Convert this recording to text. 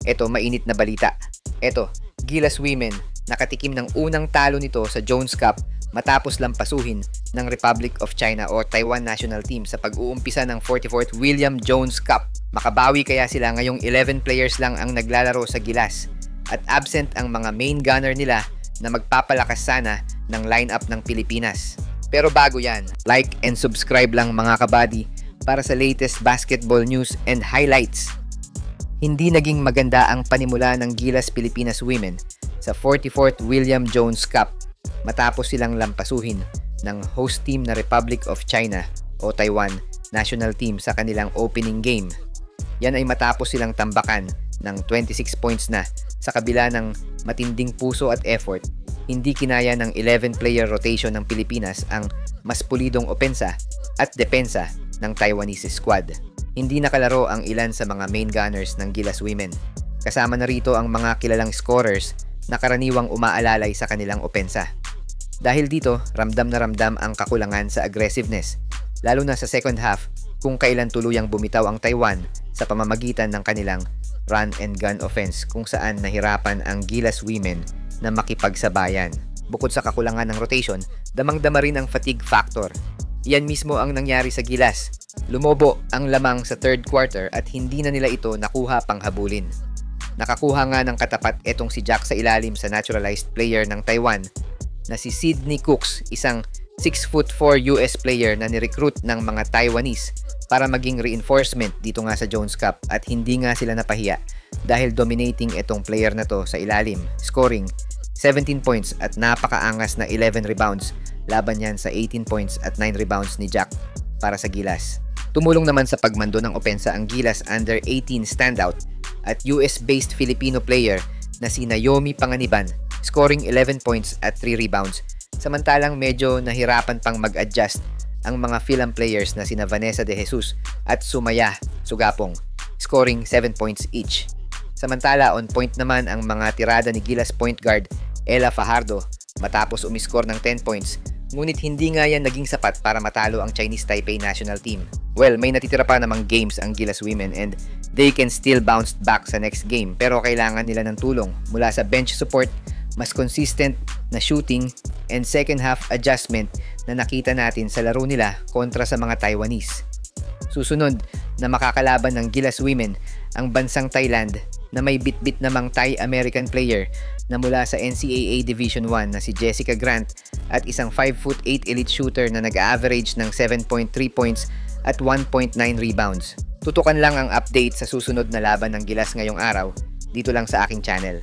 Eto, mainit na balita. Eto, Gilas Women, nakatikim ng unang talo nito sa Jones Cup matapos lampasuhin ng Republic of China o Taiwan National Team sa pag-uumpisa ng 44th William Jones Cup. Makabawi kaya sila ngayong 11 players lang ang naglalaro sa Gilas at absent ang mga main gunner nila na magpapalakas sana ng lineup ng Pilipinas. Pero bago yan, like and subscribe lang mga kabady para sa latest basketball news and highlights. Hindi naging maganda ang panimula ng Gilas Pilipinas Women sa 44th William Jones Cup matapos silang lampasuhin ng host team na Republic of China o Taiwan National Team sa kanilang opening game. Yan ay matapos silang tambakan ng 26 points na sa kabila ng matinding puso at effort. Hindi kinaya ng 11-player rotation ng Pilipinas ang mas pulidong opensa at depensa ng Taiwanese squad. Hindi nakalaro ang ilan sa mga main gunners ng Gilas Women. Kasama na rito ang mga kilalang scorers na karaniwang umaalalay sa kanilang opensa. Dahil dito, ramdam na ramdam ang kakulangan sa aggressiveness, lalo na sa second half kung kailan tuluyang bumitaw ang Taiwan sa pamamagitan ng kanilang run and gun offense kung saan nahirapan ang Gilas Women na makipagsabayan. Bukod sa kakulangan ng rotation, damang-dama rin ang fatigue factor. Yan mismo ang nangyari sa Gilas. Lumobo ang lamang sa third quarter at hindi na nila ito nakuha pang habulin. Nakakuha nga ng katapat etong si Jack sa ilalim sa naturalized player ng Taiwan na si Sydney Cooks, isang 6'4" US player na nirecruit ng mga Taiwanese para maging reinforcement dito nga sa Jones Cup at hindi nga sila napahiya dahil dominating etong player na to sa ilalim, scoring 17 points at napakaangas na 11 rebounds laban yan sa 18 points at 9 rebounds ni Jack para sa Gilas. Tumulong naman sa pagmando ng opensa ang Gilas under 18 standout at US-based Filipino player na si Naomi Panganiban, scoring 11 points at 3 rebounds. Samantalang medyo nahirapan pang mag-adjust ang mga Filam players na sina Vanessa De Jesus at Sumaya Sugapong, scoring 7 points each. Samantala on point naman ang mga tirada ni Gilas point guard Ella Fajardo matapos umiscore ng 10 points, ngunit hindi nga yan naging sapat para matalo ang Chinese Taipei national team. Well, may natitira pa namang games ang Gilas Women and they can still bounce back sa next game, pero kailangan nila ng tulong mula sa bench support, mas consistent na shooting, and second half adjustment na nakita natin sa laro nila kontra sa mga Taiwanese. Susunod na makakalaban ng Gilas Women ang bansang Thailand na may bit-bit namang Thai-American player na mula sa NCAA Division 1 na si Jessica Grant at isang 5'8" elite shooter na nag-average ng 7.3 points at 1.9 rebounds. Tutukan lang ang update sa susunod na laban ng Gilas ngayong araw dito lang sa aking channel.